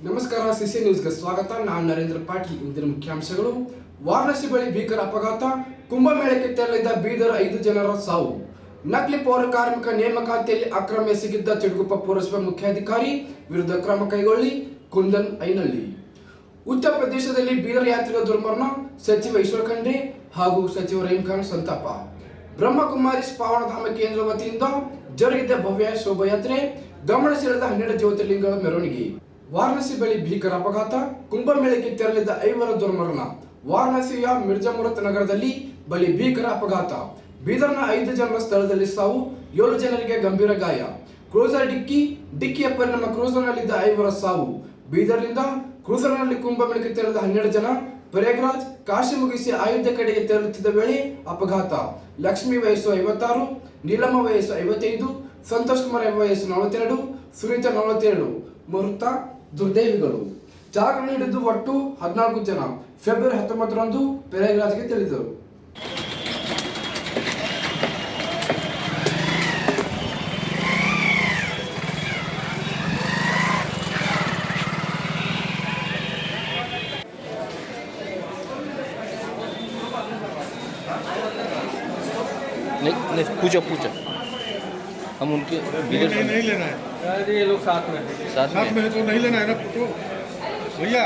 ನಮಸ್ಕಾರ, ಸಿಸಿ ನ್ಯೂಸ್ಗೆ ಸ್ವಾಗತ. ನಾನು ನರೇಂದ್ರ ಪಾಟೀಲ್. ಇಂದಿನ ಮುಖ್ಯಾಂಶಗಳು: ವಾರಣಾಸಿ ಬಳಿ ಭೀಕರ ಅಪಘಾತ, ಕುಂಭಮೇಳಕ್ಕೆ ತೆರಳಿದ್ದ ಬೀದರ್ 5 ಜನರ ಸಾವು, ನಕಲಿ ಪೌರ ಕಾರ್ಮಿಕ ನೇಮಕಾತಿಯಲ್ಲಿ ಅಕ್ರಮ ಎಸಗಿದ್ದ ಚಿಡುಗುಪ್ಪ ಪುರಸಭೆ ಮುಖ್ಯಾಧಿಕಾರಿ ವಿರುದ್ಧ ಕ್ರಮ ಕೈಗೊಳ್ಳಿ, ಕುಂದನ್ ಐನಳ್ಳಿ. ಉತ್ತರ ಪ್ರದೇಶದಲ್ಲಿ ಬೀದರ್ ಯಾತ್ರಿಕ ದುರ್ಮರಣ, ಸಚಿವ ಈಶ್ವರ್ ಖಂಡ್ರೆ ಹಾಗೂ ಸಚಿವ ರಹೀಂ ಖಾನ್ ಸಂತಾಪ. ಬ್ರಹ್ಮಕುಮಾರಿ ಪಾವನಧಾಮ ಕೇಂದ್ರ ವತಿಯಿಂದ ಜರುಗಿದ ಭವ್ಯ ಶೋಭಾಯಾತ್ರೆ, ಗಮನ ಸೆಳೆದ 12 ಜ್ಯೋತಿರ್ಲಿಂಗಗಳ ಮೆರವಣಿಗೆ. ವಾರಣಾಸಿ ಬಳಿ ಭೀಕರ ಅಪಘಾತ, ಕುಂಭಮೇಳಕ್ಕೆ ತೆರಳಿದ್ದ 5 ದುರ್ಮರಣ. ವಾರಣಾಸಿಯ ಮಿರ್ಜಾಮುರತ್ ನಗರದಲ್ಲಿ ಬಳಿ ಭೀಕರ ಅಪಘಾತ, ಬೀದರ್ನ 5 ಜನರ ಸ್ಥಳದಲ್ಲಿ ಸಾವು, 7 ಜನರಿಗೆ ಗಂಭೀರ ಗಾಯ. ಕ್ರೂಸರ್ ಡಿಕ್ಕಿಯ ಪರಿಣಾಮ ಕ್ರೂಸರ್ನಲ್ಲಿದ್ದ 5 ಸಾವು. ಬೀದರ್ನಿಂದ ಕ್ರೂಸರ್ನಲ್ಲಿ ಕುಂಭಮೇಳಕ್ಕೆ ತೆರಳಿದ 12 ಜನ ಪ್ರಯಾಗ್ರಾಜ್ ಕಾಶಿ ಮುಗಿಸಿ ಅಯೋಧ್ಯೆ ಕಡೆಗೆ ತೆರಳುತ್ತಿದ್ದ ವೇಳೆ ಅಪಘಾತ. ಲಕ್ಷ್ಮಿ ವಯಸ್ಸು 56, ನೀಲಮ್ಮ ವಯಸ್ಸು 55, ಸಂತೋಷ್ ಕುಮಾರ್ ವಯಸ್ಸು 42, ಸುನೀತಾ 42 ಮೃತ ದುರ್ದೈವಿಗಳು. ಚಾಲಕರನ್ನು ಹಿಡಿದು ಒಟ್ಟು 14 ಜನ ಫೆಬ್ರವರಿ 19ರಂದು ಪ್ರಯಾಗ್ರಾಜ್ಗೆ ತೆರಳಿದರು. पूछो हम उनके नहीं लेना है। ये लोग साथ में तो नहीं लेना है ना फोटो भैया।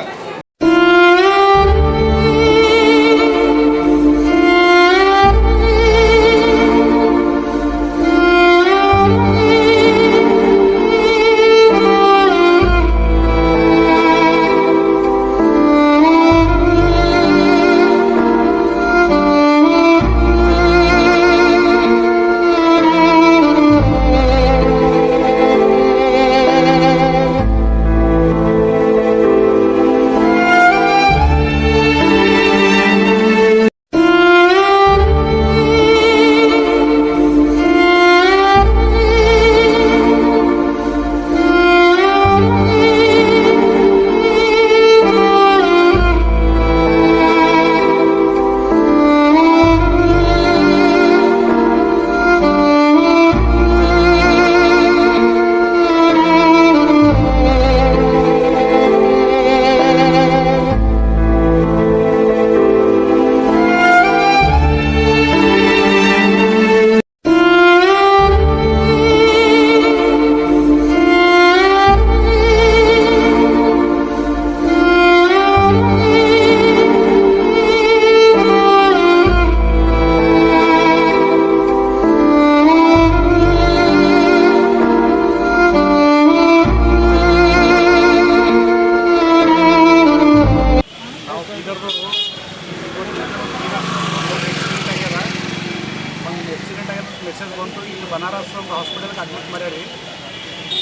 ಮೆಸೇಜ್ ಬಂತು. ಇಲ್ಲಿ ಬನಾರಸ್ ಹಾಸ್ಪಿಟಲ್ಗೆ ಅಡ್ಮಿಟ್ ಮಾಡ್ಯಾರಿ.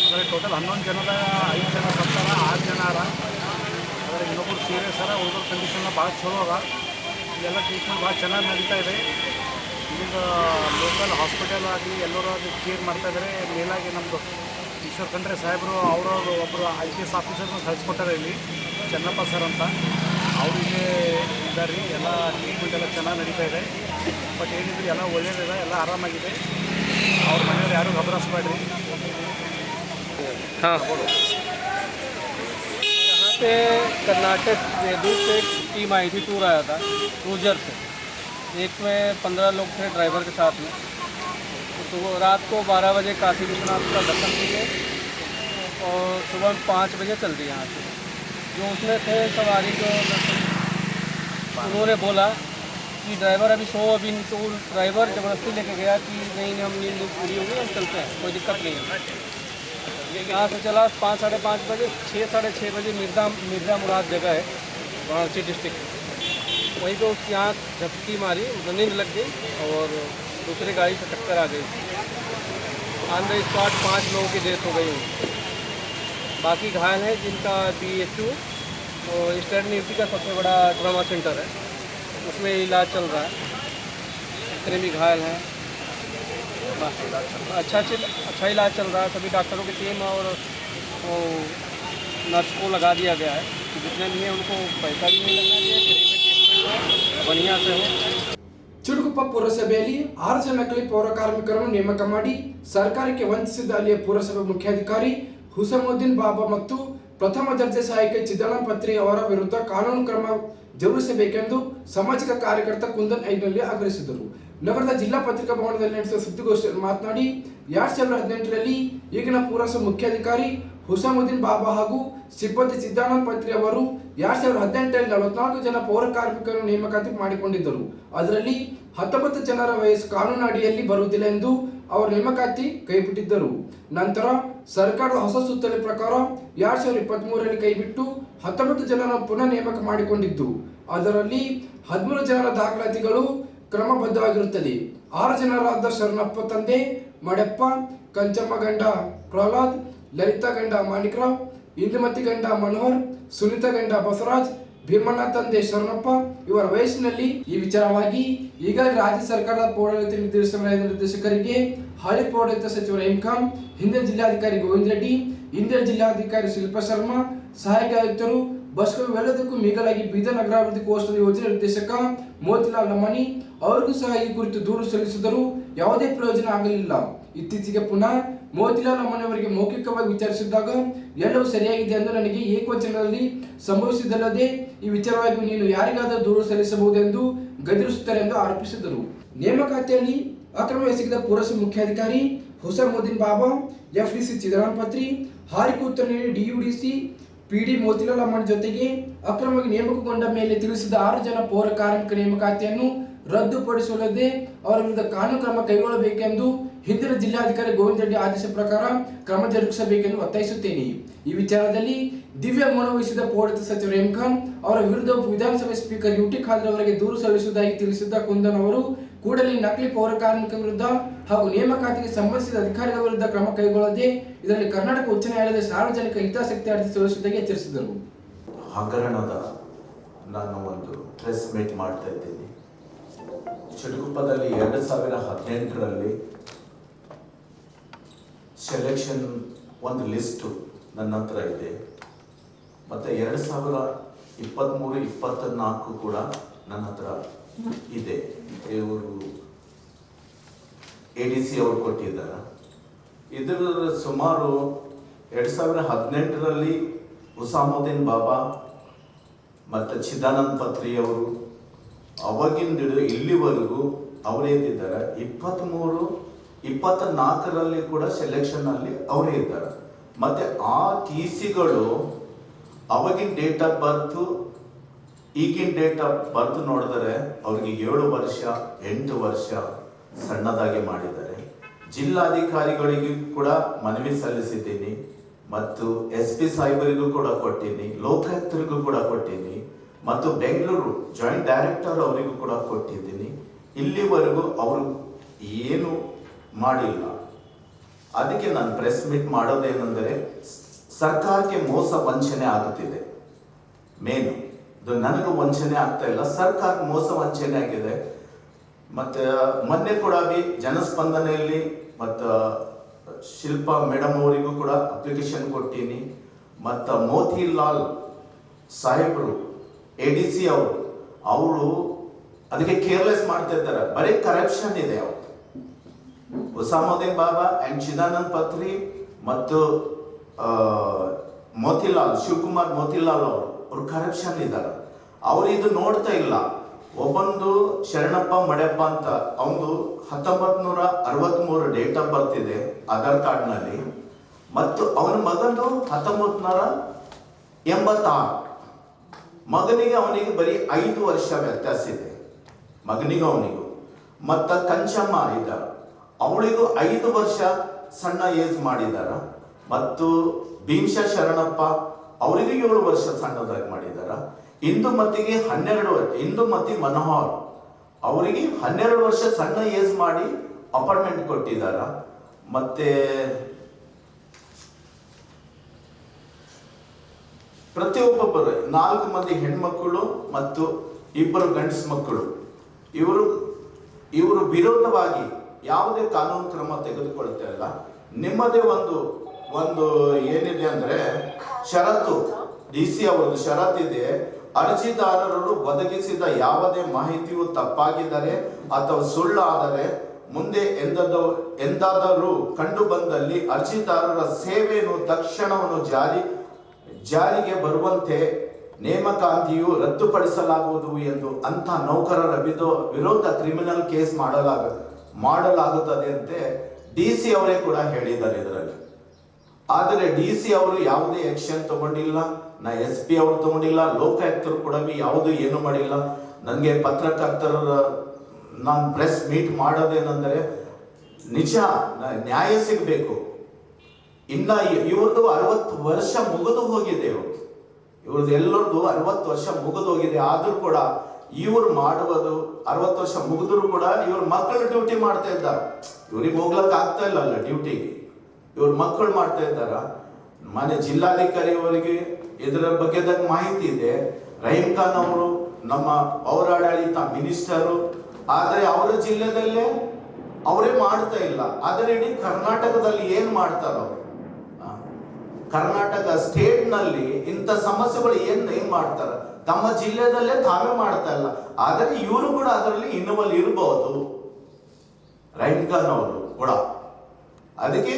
ಅದರಲ್ಲಿ ಟೋಟಲ್ 11 ಜನದ 5 ಜನ ಸತ್ತಾರ, 6 ಜನ ಅರ. ಅದ್ರಾಗ ಇನ್ನೊಬ್ಬರು ಸೀರಿಯಸ್ ಅರ, ಉಳಿದೋರ್ ಕಂಡೀಷನ್ ಭಾಳ ಚಲೋ ಅದ. ಇಲ್ಲೆಲ್ಲ ಟ್ರೀಟ್ಮೆಂಟ್ ಭಾಳ ಚೆನ್ನಾಗಿ ನಡೀತಾ ಇದೆ. ಈಗ ಲೋಕಲ್ ಹಾಸ್ಪಿಟಲ್ ಆಗಲಿ ಎಲ್ಲರೂ ಅದು ಕೇರ್ ಮಾಡ್ತಾಯಿದ್ದಾರೆ. ಮೇಲಾಗಿ ನಮ್ಮದು ಈಶ್ವರ್ ಖಂಡ್ರೆ ಸಾಹೇಬರು ಅವರು ಒಬ್ಬರು IPS ಆಫೀಸರ್ನ ಕಳಿಸ್ಕೊಟ್ಟಾರೆ ಇಲ್ಲಿ, ಚೆನ್ನಪ್ಪ ಸರ್ ಅಂತ. ಅವರಿಗೆ ಇದ್ದಾರೆ. ಎಲ್ಲ ಟ್ರೀಟ್ಮೆಂಟ್ ಎಲ್ಲ ಚೆನ್ನಾಗಿ ನಡೀತಾ ಇದೆ. ಬಟ್ ಏನಿದ್ರು ಎಲ್ಲ ಒಳ್ಳೆಯದಿದೆ, ಎಲ್ಲ ಆರಾಮಾಗಿದೆ. ಅವ್ರ ಮನೆಯವ್ರು ಯಾರು घबरासಬೇಡ್ರಿ. हाँ, यहाँ पे कर्नाटक दूर से एक टीम आई थी, टूर आया था क्रूजर से। एक में 15 लोग थे ड्राइवर के साथ में। तो वो रात को 12 बजे काशी विश्वनाथ का दर्शन किए और सुबह 5 बजे चल दी यहाँ से। जो उसमें थे सवारी जो उन्होंने बोला कि ड्राइवर अभी सो, अभी तो ड्राइवर ज़बरदस्ती लेके गया कि नहीं हम नींद पूरी हो गई, हम चलते हैं, कोई दिक्कत नहीं है। यहाँ से चला 5 साढ़े 5 बजे, 6 साढ़े 6 बजे मिर्जा मुराद जगह है वाराणसी डिस्ट्रिक्ट, वहीं पे उसकी आँख झपकी मारी, नींद लग गई और दूसरी गाड़ी से टक्कर आ गई। ऑन द स्पॉट 5 लोगों की डेथ हो गई। बाकी घायल है जिनका BHU और ईस्टर्न यूपी का सबसे बड़ा ट्रॉमा सेंटर है, उसमें इलाज चल रहा है। इतने भी घायल हैं, अच्छा इलाज चल रहा है। सभी डॉक्टरों की टीम और नर्स को लगा दिया गया है। जितने भी हैं उनको पैसा भी नहीं लगना चाहिए, बढ़िया से हो। ಚಿಡುಗುಪ್ಪ ಪುರಸಭೆಯಲ್ಲಿ 6 ಜನ ನಕಲಿ ಪೌರ ಕಾರ್ಮಿಕರನ್ನು ನೇಮಕ ಮಾಡಿ ಸರ್ಕಾರಕ್ಕೆ ವಂಚಿಸಿದ ಅಲ್ಲಿಯ ಪುರಸಭೆ ಮುಖ್ಯಾಧಿಕಾರಿ ಹುಸಮುದ್ದೀನ್ ಬಾಬಾ ಮತ್ತು ಪ್ರಥಮ ದರ್ಜೆ ಸಹಾಯಕ ಚಿದಾನಂದ ಪತ್ರಿ ಅವರ ವಿರುದ್ಧ ಕಾನೂನು ಕ್ರಮ ಜರುಗಿಸಬೇಕೆಂದು ಸಾಮಾಜಿಕ ಕಾರ್ಯಕರ್ತ ಕುಂದನ್ ಐನಲ್ಲಿ ಆಗ್ರಹಿಸಿದರು. ನಗರದ ಜಿಲ್ಲಾ ಪತ್ರಿಕಾ ಭವನದಲ್ಲಿ ನಡೆಸಿದ ಸುದ್ದಿಗೋಷ್ಠಿಯಲ್ಲಿ ಮಾತನಾಡಿ 2018ರಲ್ಲಿ ಈಗಿನ ಪುರಸಭಾ ಮುಖ್ಯಾಧಿಕಾರಿ ಹುಸಾಮುದ್ದೀನ್ ಬಾಬಾ ಹಾಗೂ ಸಿಬ್ಬಂದಿ ಚಿದಾನಂದ ಪತ್ರಿ ಅವರು 2018ರಲ್ಲಿ 44 ಜನ ಪೌರ ಕಾರ್ಮಿಕರನ್ನು ನೇಮಕಾತಿ ಮಾಡಿಕೊಂಡಿದ್ದರು. ಅದರಲ್ಲಿ 19 ಜನರ ವಯಸ್ಸು ಕಾನೂನು ಅಡಿಯಲ್ಲಿ ಬರುವುದಿಲ್ಲ ಎಂದು ಅವರು ನೇಮಕಾತಿ ಕೈಬಿಟ್ಟಿದ್ದರು. ನಂತರ ಸರ್ಕಾರದ ಹೊಸ ಸುತ್ತೋಲೆ ಪ್ರಕಾರ 2023ರಲ್ಲಿ ಕೈಬಿಟ್ಟು 19 ಜನರನ್ನು ಪುನಃ ನೇಮಕ ಮಾಡಿಕೊಂಡಿದ್ದು, ಅದರಲ್ಲಿ 13 ಜನರ ದಾಖಲಾತಿಗಳು ಕ್ರಮಬದ್ಧವಾಗಿರುತ್ತದೆ. 6 ಜನರಾದ ಶರಣಪ್ಪ ತಂದೆ ಮಡೆಪ್ಪ, ಕಂಚಮ್ಮ ಗಂಡ ಪ್ರಹ್ಲಾದ್, ಲಲಿತಾ ಗಂಡ ಮಾಣಿಕರಾವ್, ಇಂದುಮತಿ ಗಂಡ ಮನೋಹರ್, ಸುನೀತಾ ಗಂಡ ಬಸವರಾಜ್, ಭೀಮಣ್ಣ ತಂದೆ ಶರಣಪ್ಪ ಇವರ ವಯಸ್ಸಿನಲ್ಲಿ ಈ ವಿಚಾರವಾಗಿ ಈಗಾಗಲೇ ರಾಜ್ಯ ಸರ್ಕಾರದ ಪೌರಾಡಳಿತ ನಿರ್ದೇಶನಾಲಯದ ನಿರ್ದೇಶಕರಿಗೆ ಹಾಲಿ ಪೌರಾಡಳಿತ ಸಚಿವ ರಹೀಂ ಖಾನ್, ಹಿಂದಿನ ಜಿಲ್ಲಾಧಿಕಾರಿ ಗೋವಿಂದ ರೆಡ್ಡಿ, ಇಂದಿನ ಜಿಲ್ಲಾಧಿಕಾರಿ ಶಿಲ್ಪಾ ಶರ್ಮಾ, ಸಹಾಯಕ ಆಯುಕ್ತರು ಬಸ್ಗಳು ಇವೆಲ್ಲದಕ್ಕೂ ಮೀಸಲಾಗಿ ಬೀದರ್ ನಗರಾಭಿವೃದ್ಧಿ ಕೋಶದ ಯೋಜನೆ ನಿರ್ದೇಶಕ ಮೋತಿಲಾಲ್ ನಮನಿ ಅವರಿಗೂ ಸಹ ಈ ಕುರಿತು ದೂರು ಸಲ್ಲಿಸಿದರೂ ಯಾವುದೇ ಪ್ರಯೋಜನ ಆಗಲಿಲ್ಲ. ಇತ್ತೀಚೆಗೆ ಪುನಃ ಮೋತಿಲಾಲ್ ನಮನಿ ಅವರಿಗೆ ಮೌಖಿಕವಾಗಿ ವಿಚಾರಿಸಿದಾಗ ಎಲ್ಲವೂ ಸರಿಯಾಗಿದೆ ಎಂದು ನನಗೆ ಏಕವಚನದಲ್ಲಿ ಸಂಭವಿಸಿದಲ್ಲದೆ ಈ ವಿಚಾರವಾಗಿ ನೀನು ಯಾರಿಗಾದರೂ ದೂರು ಸಲ್ಲಿಸಬಹುದೆಂದು ಗದರಿಸುತ್ತಾರೆ ಎಂದು ಆರೋಪಿಸಿದರು. ನೇಮಕಾತಿಯಲ್ಲಿ ಅಕ್ರಮ ಎಸಗಿದ ಪುರಸಭಾ ಮುಖ್ಯಾಧಿಕಾರಿ ಹುಸಾಮುದ್ದೀನ್ ಬಾಬಾ, ಎಫ್ಡಿಸಿ ಚಿದಾನಂದ ಪತ್ರಿ, ಹಾರಿಕೆ ಉತ್ತರ ನೀಡಿ ಡಿಯುಡಿಸಿ ಪಿಡಿ ಮೋತಿಲಾಲ್ ನಮನಿ ಜೊತೆಗೆ ಅಕ್ರಮವಾಗಿ ನೇಮಕಗೊಂಡ ಮೇಲೆ ತಿಳಿಸಿದ 6 ಜನ ಪೌರ ಕಾರ್ಮಿಕ ನೇಮಕಾತಿಯನ್ನು ರದ್ದುಪಡಿಸಲದೆ ಅವರ ವಿರುದ್ಧ ಕಾನೂನು ಕ್ರಮ ಕೈಗೊಳ್ಳಬೇಕೆಂದು ಹಿಂದಿನ ಜಿಲ್ಲಾಧಿಕಾರಿ ಗೋವಿಂದ ರೆಡ್ಡಿ ಆದೇಶ ಪ್ರಕಾರ ಕ್ರಮ ಜರುಗಿಸಬೇಕೆಂದು ಒತ್ತಾಯಿಸುತ್ತೇನೆ. ಈ ವಿಚಾರದಲ್ಲಿ ದಿವ್ಯ ಮೌನ ವಹಿಸಿದ ಪೌರಾಡಳಿತ ಸಚಿವ ರಹೀಂ ಖಾನ್ ಅವರ ವಿರುದ್ಧ ವಿಧಾನಸಭೆ ಸ್ಪೀಕರ್ ಯುಟಿ ಖಾದರ್ ಅವರಿಗೆ ದೂರು ಸಲ್ಲಿಸುವುದಾಗಿ ತಿಳಿಸಿದ್ದ ಕುಂದನ್ ಅವರು ಕೂಡಲೇ ನಕಲಿ ಪೌರ ಕಾರ್ಮಿಕ ವಿರುದ್ಧ ಹಾಗೂ ನೇಮಕಾತಿಗೆ ಸಂಬಂಧಿಸಿದ ಅಧಿಕಾರಿಗಳ ವಿರುದ್ಧ ಕ್ರಮ ಕೈಗೊಳ್ಳದೆ ಇದರಲ್ಲಿ ಕರ್ನಾಟಕ ಉಚ್ಚ ನ್ಯಾಯಾಲಯದ ಸಾರ್ವಜನಿಕ ಹಿತಾಸಕ್ತಿ ಅರ್ಜಿ ಸಲ್ಲಿಸುವುದಾಗಿ ಎಚ್ಚರಿಸಿದರು. ಹಗರಣದ ನಾನು ಒಂದು ಪ್ರೆಸ್ ಮೀಟ್ ಮಾಡ್ತಾ ಇದ್ದೀನಿ. ಚಿಡುಗುಪ್ಪದಲ್ಲಿ 2018ರಲ್ಲಿ ಸೆಲೆಕ್ಷನ್ ಒಂದು ಲಿಸ್ಟು ನನ್ನ ಹತ್ರ ಇದೆ. ಮತ್ತು 2023-24 ಕೂಡ ನನ್ನ ಹತ್ರ ಇದೆ. ಇವರು ADC ಅವರು ಕೊಟ್ಟಿದ್ದಾರೆ. ಇದರ ಸುಮಾರು 2018ರಲ್ಲಿ ಹುಸಾಮುದ್ದೀನ್ ಬಾಬಾ ಮತ್ತು ಚಿದಾನಂದ ಪತ್ರಿ ಅವರು ಅವಾಗಿಂದ ಇಲ್ಲಿವರೆಗೂ ಅವರೇ ಇದ್ದಾರೆ. 23-24ರಲ್ಲಿ ಕೂಡ ಸೆಲೆಕ್ಷನ್ ಅಲ್ಲಿ ಅವರೇ ಇದ್ದಾರೆ. ಮತ್ತೆ ಆ TCಗಳು ಅವಾಗಿನ ಡೇಟ್ ಆಫ್ ಬರ್ತ್ ಈಗಿನ ಡೇಟ್ ಆಫ್ ಬರ್ತ್ ನೋಡಿದರೆ ಅವ್ರಿಗೆ 7 ವರ್ಷ 8 ವರ್ಷ ಸಣ್ಣದಾಗಿ ಮಾಡಿದ್ದಾರೆ. ಜಿಲ್ಲಾಧಿಕಾರಿಗಳಿಗೂ ಕೂಡ ಮನವಿ ಸಲ್ಲಿಸಿದ್ದೀನಿ ಮತ್ತು SP ಸಾಹೇಬರಿಗೂ ಕೂಡ ಕೊಟ್ಟಿನಿ, ಲೋಕಾಯುಕ್ತರಿಗೂ ಕೂಡ ಕೊಟ್ಟಿನಿ ಮತ್ತು ಬೆಂಗಳೂರು ಜಾಯಿಂಟ್ ಡೈರೆಕ್ಟರ್ ಅವರಿಗೂ ಕೂಡ ಕೊಟ್ಟಿದ್ದೀನಿ. ಇಲ್ಲಿವರೆಗೂ ಅವರು ಏನು ಮಾಡಿಲ್ಲ. ಅದಕ್ಕೆ ನಾನು ಪ್ರೆಸ್ ಮೀಟ್ ಮಾಡೋದೇನೆಂದರೆ ಸರ್ಕಾರಕ್ಕೆ ಮೋಸ ವಂಚನೆ ಆಗುತ್ತಿದೆ. ಮೇನು ಇದು ನನಗೂ ವಂಚನೆ ಆಗ್ತಾ ಇಲ್ಲ, ಸರ್ಕಾರಕ್ಕೆ ಮೋಸ ವಂಚನೆ ಆಗಿದೆ. ಮತ್ತು ಮೊನ್ನೆ ಕೂಡ ಜನಸ್ಪಂದನೆಯಲ್ಲಿ ಮತ್ತು ಶಿಲ್ಪಾ ಮೇಡಮ್ ಅವರಿಗೂ ಕೂಡ ಅಪ್ಲಿಕೇಶನ್ ಕೊಟ್ಟೀನಿ. ಮತ್ತು ಮೋತಿಲಾಲ್ ಸಾಹೇಬರು ADC ಅವರು ಅದಕ್ಕೆ ಕೇರ್ಲೆಸ್ ಮಾಡ್ತಾ ಇದ್ದಾರೆ. ಬರೀ ಕರಪ್ಷನ್ ಇದೆ. ಅವರು ಹುಸಾಮುದ್ದೀನ್ ಬಾಬಾ ಅಂಡ್ ಚಿದಾನಂದ ಪತ್ರಿ ಮತ್ತು ಮೋತಿಲಾಲ್ ಶಿವಕುಮಾರ್ ಮೋತಿಲಾಲ್ ಅವರು ಕರಪ್ಷನ್ ಇದ್ದಾರೆ. ಅವರು ಇದು ನೋಡ್ತಾ ಇಲ್ಲ. ಒಬ್ಬಂದು ಶರಣಪ್ಪ ಮಡೆಪ್ಪ ಅಂತ ಅವನು 1963 ಡೇಟ್ ಆಫ್ ಬರ್ತ್ ಇದೆ ಆಧಾರ್ ಕಾರ್ಡ್ನಲ್ಲಿ ಮತ್ತು ಅವನ ಮಗಂದು 1986. ಮಗನಿಗೆ ಅವನಿಗೆ ಬರೀ 5 ವರ್ಷ ವ್ಯತ್ಯಾಸ ಇದೆ, ಮಗನಿಗೂ ಅವನಿಗೂ. ಮತ್ತು ಕಂಚಮ್ಮ ಇದ್ದಾರೆ, ಅವಳಿಗೂ 5 ವರ್ಷ ಸಣ್ಣ ಏಜ್ ಮಾಡಿದಾರ. ಮತ್ತು ಭೀಮಶ ಶರಣಪ್ಪ ಅವರಿಗೂ 7 ವರ್ಷ ಸಣ್ಣದಾಗಿ ಮಾಡಿದಾರ. ಇಂದುಮತಿಗೆ 12 ವರ್ಷ, ಇಂದುಮತಿ ಮನೋಹರ್ ಅವರಿಗೆ 12 ವರ್ಷ ಸಣ್ಣ ಏಜ್ ಮಾಡಿ ಅಪಾಯಿಂಟ್ಮೆಂಟ್ ಕೊಟ್ಟಿದ್ದಾರ. ಮತ್ತೆ ಪ್ರತಿಯೊಬ್ಬೊಬ್ಬರು 4 ಮಂದಿ ಹೆಣ್ಮಕ್ಕಳು ಮತ್ತು 2 ಗಂಡಸು ಮಕ್ಕಳು ಇವರು ವಿರೋಧವಾಗಿ ಯಾವುದೇ ಕಾನೂನು ಕ್ರಮ ತೆಗೆದುಕೊಳ್ತಾ ಇಲ್ಲ. ನಿಮ್ಮದೇ ಒಂದು ಏನಿದೆ ಅಂದ್ರೆ ಷರತ್ತು, DC ಅವರದ್ದು ಷರತ್ತಿದೆ. ಅರ್ಜಿದಾರರು ಒದಗಿಸಿದ ಯಾವುದೇ ಮಾಹಿತಿಯು ತಪ್ಪಾಗಿದ್ದರೆ ಅಥವಾ ಸುಳ್ಳಾದರೆ ಮುಂದೆ ಎಂದಾದರೂ ಕಂಡು ಬಂದಲ್ಲಿ ಅರ್ಜಿದಾರರ ಸೇವೆಯನ್ನು ತಕ್ಷಣವನ್ನು ಜಾರಿಗೆ ಬರುವಂತೆ ನೇಮಕಾತಿಯು ರದ್ದುಪಡಿಸಲಾಗುವುದು ಎಂದು ಅಂಥ ನೌಕರರ ವಿರೋಧ ಕ್ರಿಮಿನಲ್ ಕೇಸ್ ಮಾಡಲಾಗುತ್ತದೆ ಅಂತೆ DC ಅವರೇ ಕೂಡ ಹೇಳಿದ್ದಾರೆ ಇದರಲ್ಲಿ. ಆದರೆ DC ಅವರು ಯಾವುದೇ ಆಕ್ಷನ್ ತಗೊಂಡಿಲ್ಲ, SP ಅವರು ತಗೊಂಡಿಲ್ಲ, ಲೋಕಾಯುಕ್ತರು ಕೂಡ ಯಾವುದು ಏನು ಮಾಡಿಲ್ಲ. ನನಗೆ ಪತ್ರಕರ್ತರ ನಾನು ಪ್ರೆಸ್ ಮೀಟ್ ಮಾಡೋದೇನೆಂದರೆ ನಿಜ ನ್ಯಾಯ ಸಿಗಬೇಕು. ಇನ್ನ ಇವ್ರದ್ದು 60 ವರ್ಷ ಮುಗಿದು ಹೋಗಿದೆ. ಇವ್ರದ್ದು ಎಲ್ಲರದ್ದು 60 ವರ್ಷ ಮುಗಿದು ಹೋಗಿದೆ. ಆದ್ರೂ ಕೂಡ ಇವ್ರು ಮಾಡುವುದು 60 ವರ್ಷ ಮುಗಿದ್ರು ಕೂಡ ಇವ್ರ ಮಕ್ಕಳು ಡ್ಯೂಟಿ ಮಾಡ್ತಾ ಇದ್ದಾರೆ. ಇವ್ರಿಗೆ ಹೋಗ್ಲಕ್ ಆಗ್ತಾ ಇಲ್ಲ ಡ್ಯೂಟಿಗೆ, ಇವ್ರ ಮಕ್ಕಳು ಮಾಡ್ತಾ ಇದ್ದಾರ. ಮನೆ ಜಿಲ್ಲಾಧಿಕಾರಿ ಅವರಿಗೆ ಇದರ ಬಗ್ಗೆದಾಗ ಮಾಹಿತಿ ಇದೆ. ರಹೀಂ ಖಾನ್ ಅವರು ನಮ್ಮ ಪೌರಾಡಳಿತ ಮಿನಿಸ್ಟರು, ಆದ್ರೆ ಅವರ ಜಿಲ್ಲೆದಲ್ಲೇ ಅವರೇ ಮಾಡ್ತಾ ಇಲ್ಲ. ಆದರೆ ಇಡೀ ಕರ್ನಾಟಕದಲ್ಲಿ ಏನ್ ಮಾಡ್ತಾರ ಅವರು? ಕರ್ನಾಟಕ ಸ್ಟೇಟ್ ನಲ್ಲಿ ಇಂಥ ಸಮಸ್ಯೆಗಳು ಏನ್ ಮಾಡ್ತಾರ? ತಮ್ಮ ಜಿಲ್ಲೆದಲ್ಲೇ ತಾವೇ ಮಾಡ್ತಾ ಇಲ್ಲ. ಆದರೆ ಇವರು ಕೂಡ ಅದರಲ್ಲಿ ಇನ್ವಾಲ್ವ್ ಇರಬಹುದು, ರಹೀಂ ಖಾನ್ ಅವರು ಕೂಡ. ಅದಕ್ಕೆ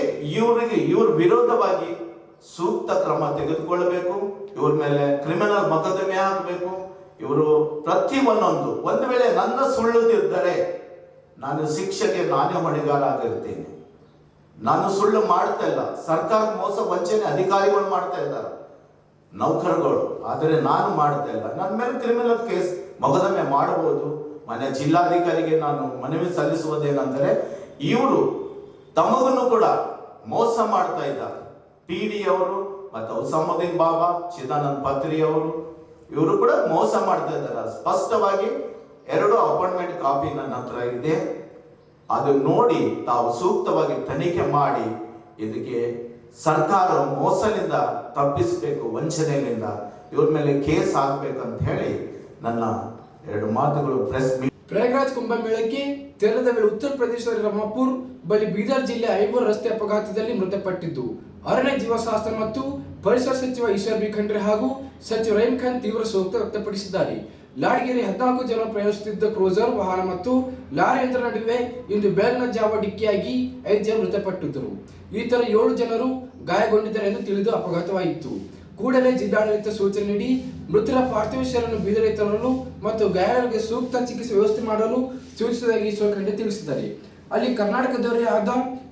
ಇವ್ರ ವಿರೋಧವಾಗಿ ಸೂಕ್ತ ಕ್ರಮ ತೆಗೆದುಕೊಳ್ಳಬೇಕು. ಇವ್ರ ಮೇಲೆ ಕ್ರಿಮಿನಲ್ ಮೊಕದ್ದಮೆ ಹಾಕಬೇಕು. ಇವರು ಪ್ರತಿ ಒಂದು ವೇಳೆ ನನ್ನ ಸುಳ್ಳುದಿದ್ದರೆ ನಾನು ಶಿಕ್ಷೆಗೆ ನಾನೇ ಹೊಣೆಗಾರ ಆಗಿರ್ತೀನಿ. ನಾನು ಸುಳ್ಳು ಮಾಡ್ತಾ ಇಲ್ಲ. ಸರ್ಕಾರ ಮೋಸ ವಂಚನೆ ಅಧಿಕಾರಿಗಳು ಮಾಡ್ತಾ ಇದ್ದಾರೆ, ನೌಕರಗಳು. ಆದರೆ ನಾನು ಮಾಡ್ತಾ ಇಲ್ಲ. ನನ್ನ ಮೇಲೆ ಕ್ರಿಮಿನಲ್ ಕೇಸ್ ಮೊಕದ್ದಮೆ ಮಾಡಬಹುದು. ಮನೆ ಜಿಲ್ಲಾಧಿಕಾರಿಗೆ ನಾನು ಮನವಿ ಸಲ್ಲಿಸುವುದೇನೆಂದರೆ ಇವರು ತಮಗನ್ನು ಕೂಡ ಮೋಸ ಮಾಡ್ತಾ ಇದ್ದಾರೆ. PD ಅವರು ಮತ್ತು ಹುಸಮುದ್ದೀನ್ ಬಾಬಾ, ಚಿದಾನಂದ್ ಪತ್ರಿ ಅವರು, ಇವರು ಕೂಡ ಮೋಸ ಮಾಡ್ತಾ ಇದ್ದಾರೆ. ಸ್ಪಷ್ಟವಾಗಿ 2 ಅಪಾಯಿಂಟ್ಮೆಂಟ್ ಕಾಪಿ ನನ್ನ ಹತ್ರ ಇದೆ. ಅದು ನೋಡಿ ತಾವು ಸೂಕ್ತವಾಗಿ ತನಿಖೆ ಮಾಡಿ ಇದಕ್ಕೆ ಸರ್ಕಾರ ಮೋಸದಿಂದ ತಪ್ಪಿಸಬೇಕು, ವಂಚನೆಯಿಂದ ಇವ್ರ ಮೇಲೆ ಕೇಸ್ ಹಾಕ್ಬೇಕಂತ ಹೇಳಿ ನನ್ನ 2 ಮಾತುಗಳು ಪ್ರೆಸ್ ಮೀಟ್. ಪ್ರಯಾಗ್ರಾಜ್ ಕುಂಭಮೇಳಕ್ಕೆ ತೆರಳಿದ ವೇಳೆ ಉತ್ತರ ಪ್ರದೇಶದ ರಮಾಪುರ್ ಬಳಿ ಬೀದರ್ ಜಿಲ್ಲೆ ಐವರ್ ರಸ್ತೆ ಅಪಘಾತದಲ್ಲಿ ಮೃತಪಟ್ಟಿದ್ದು, ಅರಣ್ಯ ಜೀವಶಾಸ್ತ್ರ ಮತ್ತು ಪರಿಸರ ಸಚಿವ ಈಶ್ವರ್ ಬಿ ಖಂಡ್ರೆ ಹಾಗೂ ಸಚಿವ ರಹೀಂ ಖಾನ್ ತೀವ್ರ ಶೋಕ ವ್ಯಕ್ತಪಡಿಸಿದ್ದಾರೆ. ಲಾಡ್ಗೆರೆ 14 ಜನ ಪ್ರಯಾಣಿಸುತ್ತಿದ್ದ ಕ್ರೂಸರ್ ವಾಹನ ಮತ್ತು ಲಾರಿಯೊಂದರ ನಡುವೆ ಇಂದು ಬೆಳಗಿನ ಜಾವ ಡಿಕ್ಕಿಯಾಗಿ 5 ಜನ ಮೃತಪಟ್ಟಿದ್ದರು. ಇತರ 7 ಜನರು ಗಾಯಗೊಂಡಿದ್ದಾರೆ ಎಂದು ತಿಳಿದು ಅಪಘಾತವಾಯಿತು. ಕೂಡಲೇ ಜಿಲ್ಲಾಡಳಿತ ಸೂಚನೆ ನೀಡಿ ಮೃತರ ಪಾರ್ಥಿವ ಶರೀರವನ್ನು ಬೀದರ್ಗೆ ತರಲು ಮತ್ತು ಗಾಯಾಳುಗಳಿಗೆ ಸೂಕ್ತ ಚಿಕಿತ್ಸೆ ವ್ಯವಸ್ಥೆ ಮಾಡಲು ಸೂಚಿಸಿದಾಗಿ ಈಶ್ವರ್ ಖಂಡ್ರೆ ತಿಳಿಸಿದ್ದಾರೆ. ಅಲ್ಲಿ ಕರ್ನಾಟಕದವರೇ ಆದ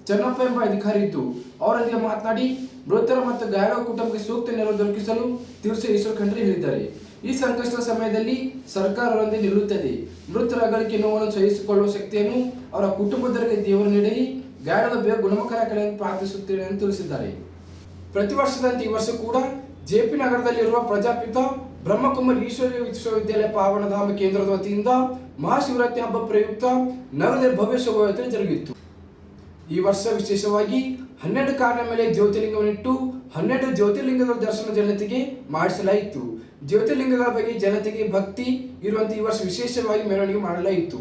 ಚೆನ್ನಪ್ಪ ಎಂಬ ಅಧಿಕಾರಿ ಇದ್ದು ಅವರೊಂದಿಗೆ ಮಾತನಾಡಿ ಮೃತರ ಮತ್ತು ಗಾಯಾಳುವ ಕುಟುಂಬಕ್ಕೆ ಸೂಕ್ತ ನೆರವು ದೊರಕಿಸಲು ತಿಳಿಸಿ ಈಶ್ವರ್ ಖಂಡ್ರೆ ಹೇಳಿದ್ದಾರೆ. ಈ ಸಂಕಷ್ಟದ ಸಮಯದಲ್ಲಿ ಸರ್ಕಾರದೊಂದಿಗೆ ನಿಲ್ಲುತ್ತದೆ. ಮೃತರ ಅಗಲಿಕೆ ನೋವನ್ನು ಸಹಿಸಿಕೊಳ್ಳುವ ಶಕ್ತಿಯನ್ನು ಅವರ ಕುಟುಂಬದವರಿಗೆ ದೇವರು ನೀಡಲಿ, ಗಾಯಾಳುವ ಬೇಗ ಗುಣಮುಖರಾಗಲಿ ಎಂದು ಪ್ರಾರ್ಥಿಸುತ್ತೇನೆ ಎಂದು ತಿಳಿಸಿದ್ದಾರೆ. ಪ್ರತಿ ವರ್ಷದಂತೆ ಈ ವರ್ಷ ಕೂಡ JP ನಗರದಲ್ಲಿರುವ ಪ್ರಜಾಪಿತ ಬ್ರಹ್ಮಕುಮಾರಿ ಈಶ್ವರೀಯ ವಿಶ್ವವಿದ್ಯಾಲಯ ಪಾವನಧಾಮ ಕೇಂದ್ರದ ವತಿಯಿಂದ ಮಹಾಶಿವರಾತ್ರಿ ಹಬ್ಬ ಪ್ರಯುಕ್ತ ನಗರದಲ್ಲಿ ಭವ್ಯ ಶೋಭಾಯಾತ್ರೆ ಜರುಗಿತ್ತು. ಈ ವರ್ಷ ವಿಶೇಷವಾಗಿ 12 ಕಾರಿನ ಮೇಲೆ ಜ್ಯೋತಿರ್ಲಿಂಗವನ್ನಿಟ್ಟು 12 ಜ್ಯೋತಿರ್ಲಿಂಗದ ದರ್ಶನ ಜನತೆಗೆ ಮಾಡಿಸಲಾಯಿತು. ಜ್ಯೋತಿರ್ಲಿಂಗಗಳ ಬಗ್ಗೆ ಜನತೆಗೆ ಭಕ್ತಿ ಇರುವಂತೆ ಈ ವರ್ಷ ವಿಶೇಷವಾಗಿ ಮೆರವಣಿಗೆ ಮಾಡಲಾಯಿತು.